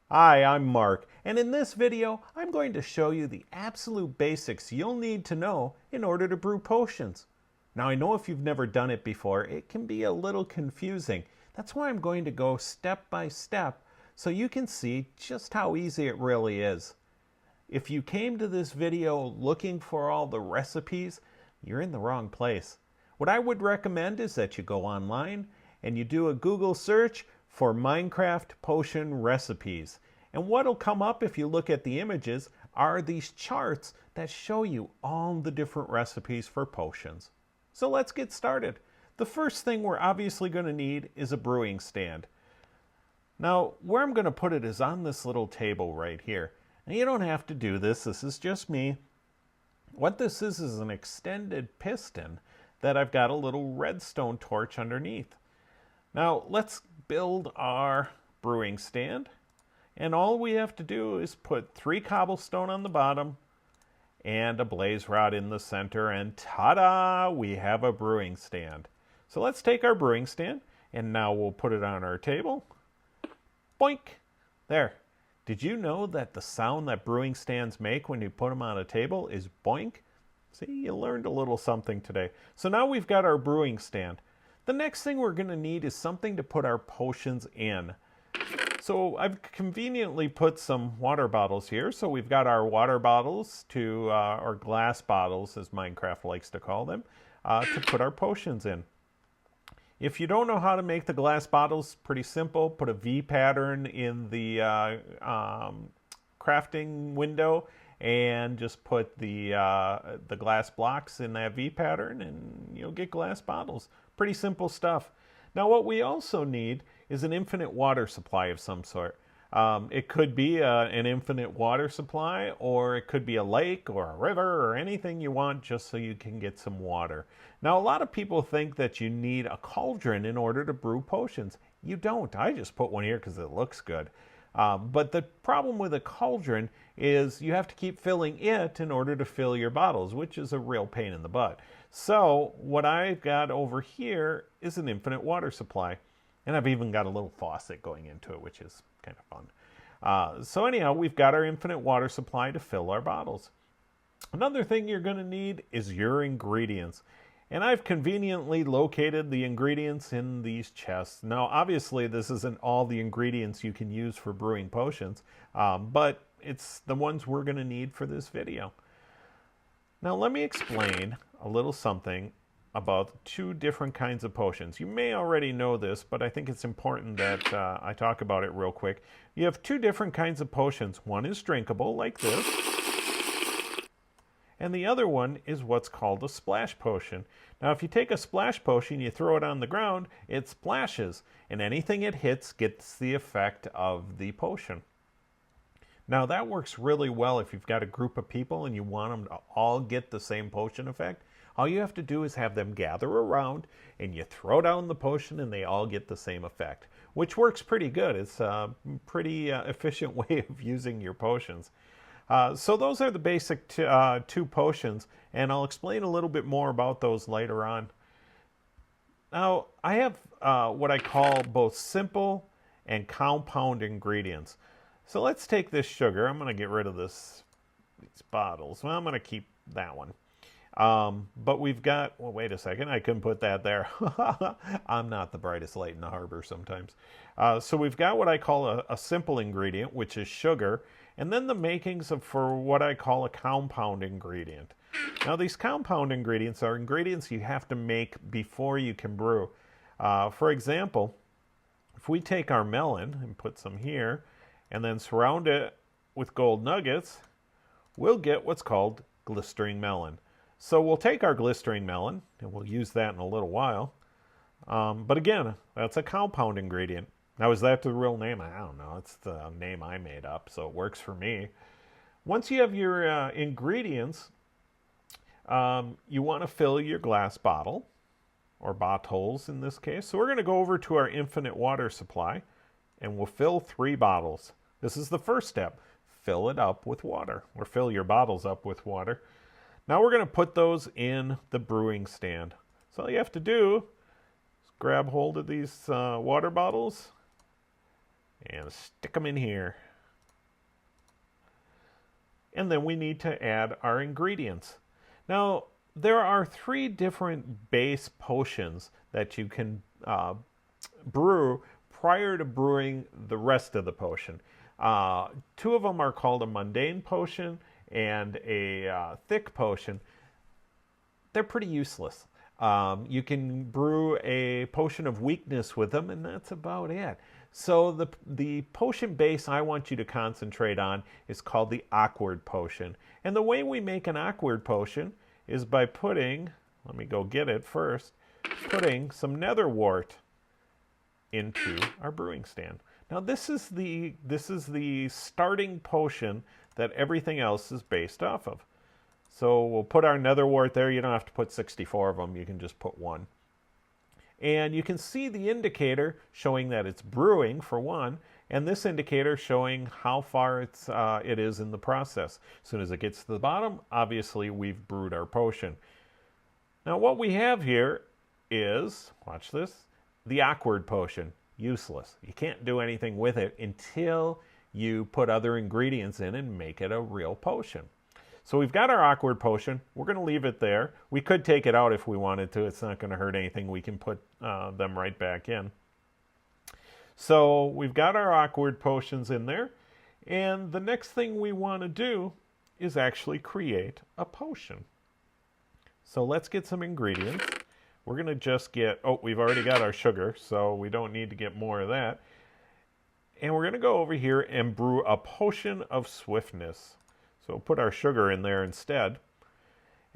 Hi, I'm Mark, and in this video, I'm going to show you the absolute basics you'll need to know in order to brew potions. Now, I know if you've never done it before, it can be a little confusing. That's why I'm going to go step by step so you can see just how easy it really is. If you came to this video looking for all the recipes, you're in the wrong place. What I would recommend is that you go online and you do a Google search for Minecraft potion recipes. And what'll come up if you look at the images are these charts that show you all the different recipes for potions. So let's get started. The first thing we're obviously going to need is a brewing stand. Now, where I'm going to put it is on this little table right here. And you don't have to do this. This is just me. What this is an extended piston that I've got a little redstone torch underneath. Now, let's build our brewing stand. And all we have to do is put 3 cobblestone on the bottom and a blaze rod in the center, and ta-da! We have a brewing stand. So let's take our brewing stand, and now we'll put it on our table. Boink! There. Did you know that the sound that brewing stands make when you put them on a table is boink? See, you learned a little something today. So now we've got our brewing stand. The next thing we're going to need is something to put our potions in. So I've conveniently put some water bottles here. So we've got our water bottles or glass bottles, as Minecraft likes to call them, to put our potions in. If you don't know how to make the glass bottles, pretty simple. Put a V pattern in the crafting window and just put the glass blocks in that V pattern and you'll get glass bottles. Pretty simple stuff. Now what we also need is an infinite water supply of some sort. It could be an infinite water supply, or it could be a lake or a river or anything you want just so you can get some water. Now a lot of people think that you need a cauldron in order to brew potions. You don't. I just put one here because it looks good. But the problem with a cauldron is you have to keep filling it in order to fill your bottles, which is a real pain in the butt. So what I've got over here is an infinite water supply. And I've even got a little faucet going into it, which is kind of fun. So anyhow, we've got our infinite water supply to fill our bottles. Another thing you're going to need is your ingredients. And I've conveniently located the ingredients in these chests. Now, obviously, this isn't all the ingredients you can use for brewing potions, but it's the ones we're going to need for this video. Now, let me explain a little something about 2 different kinds of potions. You may already know this, but I think it's important that I talk about it real quick. You have 2 different kinds of potions. One is drinkable, like this. And the other one is what's called a splash potion. Now, if you take a splash potion, you throw it on the ground, it splashes. And anything it hits gets the effect of the potion. Now, that works really well if you've got a group of people and you want them to all get the same potion effect. All you have to do is have them gather around and you throw down the potion and they all get the same effect, which works pretty good. It's a pretty efficient way of using your potions. So those are the basic 2 potions, and I'll explain a little bit more about those later on. Now, I have what I call both simple and compound ingredients. So let's take this sugar. I'm going to get rid of these bottles. Well, I'm going to keep that one. But we've got, well, wait a second, I couldn't put that there. I'm not the brightest light in the harbor sometimes. So we've got what I call a simple ingredient, which is sugar, and then the makings for what I call a compound ingredient. Now these compound ingredients are ingredients you have to make before you can brew. For example, if we take our melon and put some here, and then surround it with gold nuggets, we'll get what's called glistering melon. So we'll take our glistering melon, and we'll use that in a little while. But again, that's a compound ingredient. Now, is that the real name? I don't know. It's the name I made up, so it works for me. Once you have your ingredients, you want to fill your glass bottle, or bottles in this case. So we're going to go over to our infinite water supply, and we'll fill 3 bottles. This is the first step. Fill it up with water, or fill your bottles up with water. Now we're going to put those in the brewing stand. So all you have to do is grab hold of these water bottles and stick them in here. and then we need to add our ingredients. Now, there are 3 different base potions that you can brew prior to brewing the rest of the potion. 2 of them are called a mundane potion and a thick potion. They're pretty useless. You can brew a potion of weakness with them, and that's about it. So the potion base I want you to concentrate on is called the awkward potion. And the way we make an awkward potion is by putting, let me go get it first, putting some nether wart into our brewing stand. Now this is the starting potion that everything else is based off of. So we'll put our nether wart there. You don't have to put 64 of them. You can just put 1. And you can see the indicator showing that it's brewing for 1, and this indicator showing how far it is in the process. As soon as it gets to the bottom, obviously we've brewed our potion. Now what we have here is, watch this, the awkward potion. Useless. You can't do anything with it until you put other ingredients in and make it a real potion. So we've got our awkward potion. We're going to leave it there. We could take it out if we wanted to. It's not going to hurt anything. We can put them right back in. So we've got our awkward potions in there. And the next thing we want to do is actually create a potion. So let's get some ingredients. We're going to just get, we've already got our sugar, so we don't need to get more of that. And we're going to go over here and brew a potion of swiftness. So we'll put our sugar in there instead.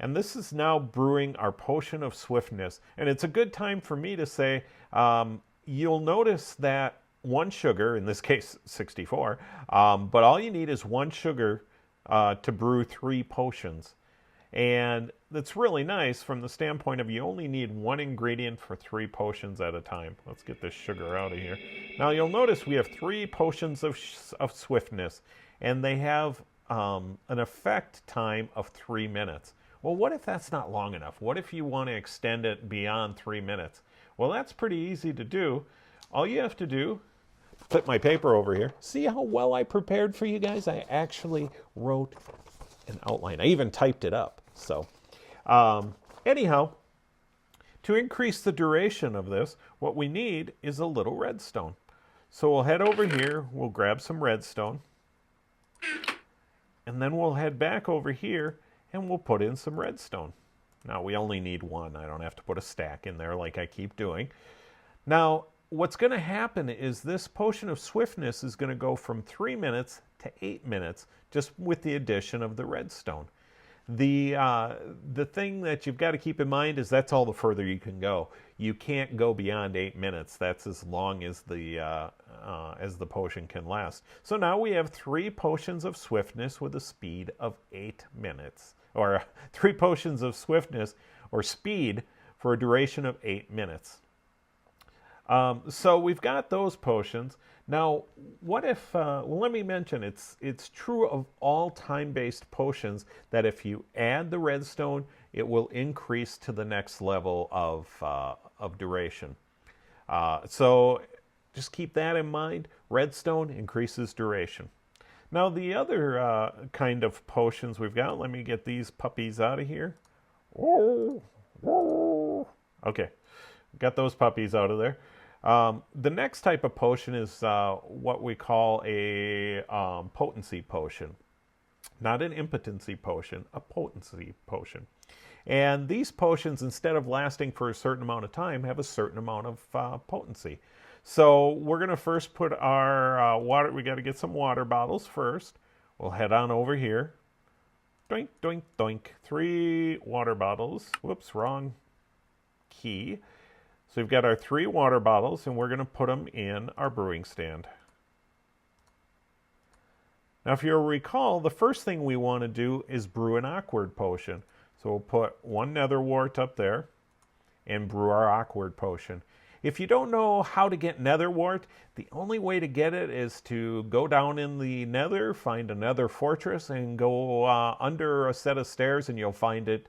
And this is now brewing our potion of swiftness. And it's a good time for me to say, you'll notice that 1 sugar, in this case 64, but all you need is 1 sugar to brew 3 potions. And that's really nice from the standpoint of you only need 1 ingredient for 3 potions at a time. Let's get this sugar out of here. Now you'll notice we have 3 potions of swiftness, and they have an effect time of 3 minutes. Well, what if that's not long enough? What if you want to extend it beyond 3 minutes? Well, that's pretty easy to do. All you have to do, flip my paper over here. See how well I prepared for you guys? I actually wrote an outline. I even typed it up. So anyhow, to increase the duration of this, what we need is a little redstone. So we'll head over here, we'll grab some redstone, and then we'll head back over here and we'll put in some redstone. Now we only need 1. I don't have to put a stack in there like I keep doing. Now what's going to happen is this potion of swiftness is going to go from 3 minutes to 8 minutes just with the addition of the redstone. The thing that you've got to keep in mind is that's all the further you can go. You can't go beyond 8 minutes. That's as long as the potion can last. So now we have 3 potions of swiftness with a speed of 8 minutes, or 3 potions of swiftness or speed for a duration of 8 minutes. So we've got those potions. Now, what if, well, let me mention, it's true of all time-based potions that if you add the redstone, it will increase to the next level of duration. So just keep that in mind. Redstone increases duration. Now, the other kind of potions we've got, let me get these puppies out of here. Okay, got those puppies out of there. The next type of potion is what we call a potency potion. Not an impotency potion, a potency potion. And these potions, instead of lasting for a certain amount of time, have a certain amount of potency. So we're going to first put our water, we got to get some water bottles first. We'll head on over here. Doink, doink, doink. 3 water bottles. Whoops, wrong key. So we've got our 3 water bottles, and we're going to put them in our brewing stand. Now, if you'll recall, the first thing we want to do is brew an awkward potion. So we'll put 1 nether wart up there and brew our awkward potion. If you don't know how to get nether wart, the only way to get it is to go down in the nether, find a nether fortress, and go under a set of stairs, and you'll find it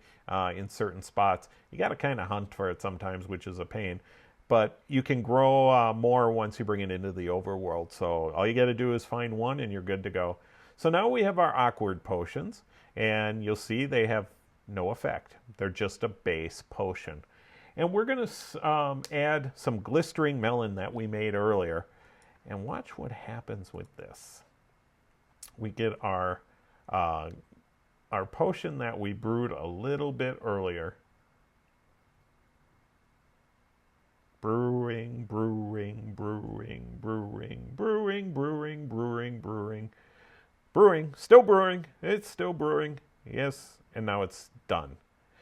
in certain spots. You got to kind of hunt for it sometimes, which is a pain. But you can grow more once you bring it into the overworld. So all you got to do is find 1, and you're good to go. So now we have our awkward potions, and you'll see they have no effect. They're just a base potion. And we're going to add some glistering melon that we made earlier. And watch what happens with this. We get our potion that we brewed a little bit earlier. Brewing, brewing, brewing, brewing, brewing, brewing, brewing, brewing. Brewing, still brewing, it's still brewing. Yes, and now it's done.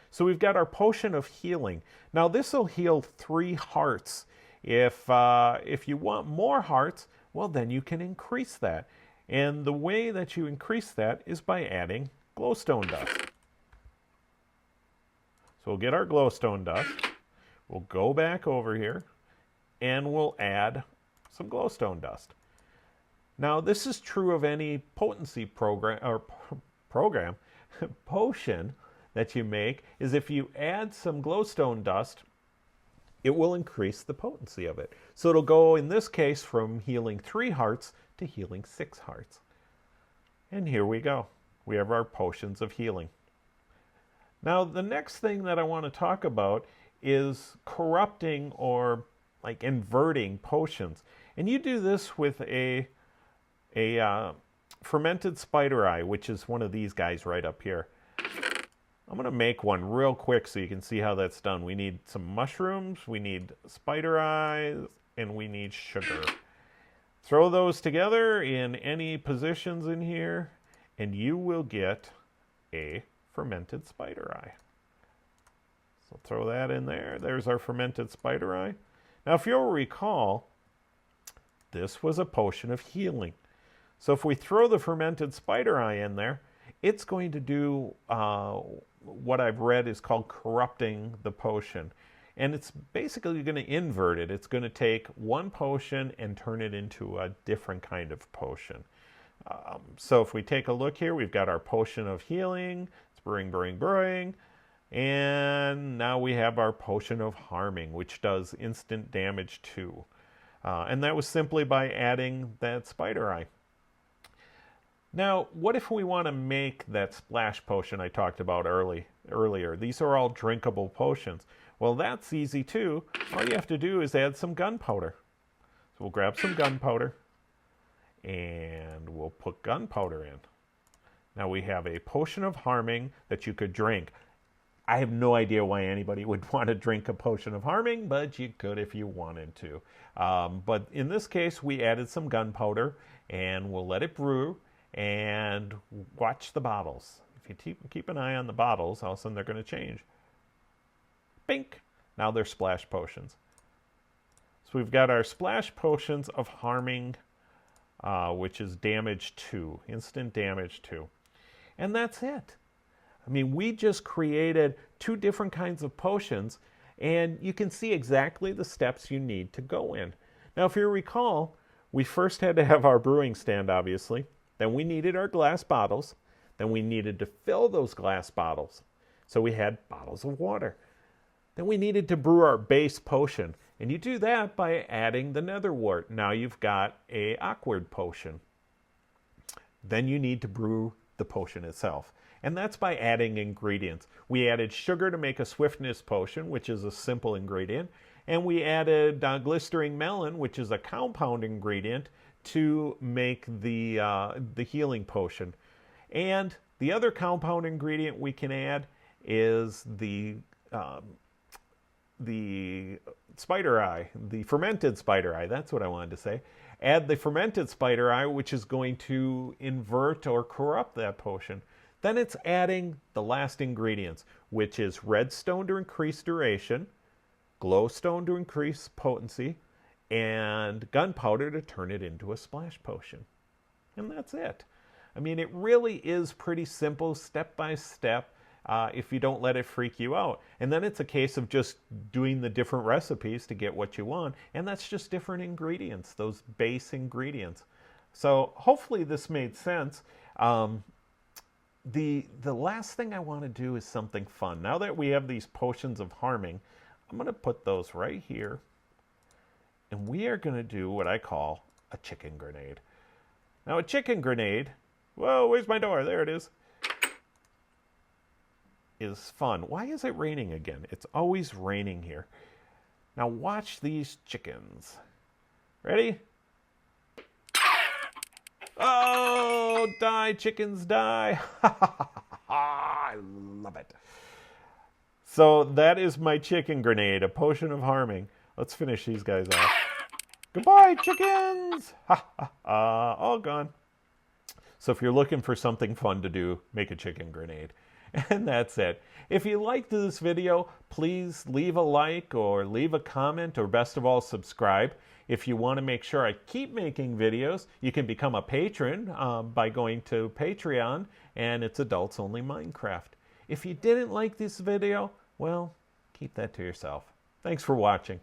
So we've got our potion of healing. Now this will heal 3 hearts. If you want more hearts, well then you can increase that. And the way that you increase that is by adding glowstone dust. So we'll get our glowstone dust. We'll go back over here and we'll add some glowstone dust. Now this is true of any potency potion that you make, is if you add some glowstone dust, it will increase the potency of it. So it'll go, in this case, from healing 3 hearts to healing 6 hearts. And here we go. We have our potions of healing. Now the next thing that I want to talk about is corrupting or like inverting potions. And you do this with a fermented spider eye, which is one of these guys right up here. I'm going to make one real quick so you can see how that's done. We need some mushrooms, we need spider eyes, and we need sugar. Throw those together in any positions in here, and you will get a fermented spider eye. So throw that in there. There's our fermented spider eye. Now, if you'll recall, this was a potion of healing. So if we throw the fermented spider eye in there, it's going to do what I've read is called corrupting the potion. And it's basically going to invert it. It's going to take one potion and turn it into a different kind of potion. So if we take a look here, we've got our potion of healing. It's brewing, brewing, brewing. And now we have our potion of harming, which does instant damage too. And that was simply by adding that spider eye. Now, what if we want to make that splash potion I talked about earlier? These are all drinkable potions. Well, that's easy too. All you have to do is add some gunpowder. So we'll grab some gunpowder and we'll put gunpowder in. Now we have a potion of harming that you could drink. I have no idea why anybody would want to drink a potion of harming, but you could if you wanted to. But in this case, we added some gunpowder and we'll let it brew. And watch the bottles. If you keep an eye on the bottles, all of a sudden they're going to change. Bink! Now they're splash potions. So we've got our splash potions of harming, which is damage 2, instant damage 2. And that's it. I mean, we just created 2 different kinds of potions, and you can see exactly the steps you need to go in. Now, if you recall, we first had to have our brewing stand, obviously. Then we needed our glass bottles. Then we needed to fill those glass bottles. So we had bottles of water. Then we needed to brew our base potion. And you do that by adding the nether wart. Now you've got a awkward potion. Then you need to brew the potion itself. And that's by adding ingredients. We added sugar to make a swiftness potion, which is a simple ingredient. And we added glistering melon, which is a compound ingredient, to make the healing potion. And the other compound ingredient we can add is the spider eye, the fermented spider eye. That's what I wanted to say. Add the fermented spider eye, which is going to invert or corrupt that potion. Then it's adding the last ingredients, which is redstone to increase duration, glowstone to increase potency, and gunpowder to turn it into a splash potion. And that's it. I mean, it really is pretty simple, step by step, if you don't let it freak you out. And then it's a case of just doing the different recipes to get what you want, and that's just different ingredients, those base ingredients. So hopefully this made sense. The last thing I want to do is something fun. Now that we have these potions of harming, I'm going to put those right here. And we are going to do what I call a chicken grenade. Now a chicken grenade, Whoa, where's my door? There it is. Is fun. Why is it raining again? It's always raining here. Now watch these chickens. Ready? Oh, die, chickens, die. I love it. So that is my chicken grenade, a potion of harming. Let's finish these guys off. Goodbye, chickens. All gone. So if you're looking for something fun to do, make a chicken grenade. And that's it. If you liked this video, please leave a like or leave a comment, or best of all, subscribe. If you want to make sure I keep making videos, you can become a patron by going to Patreon, and it's Adults Only Minecraft. If you didn't like this video, well, keep that to yourself. Thanks for watching.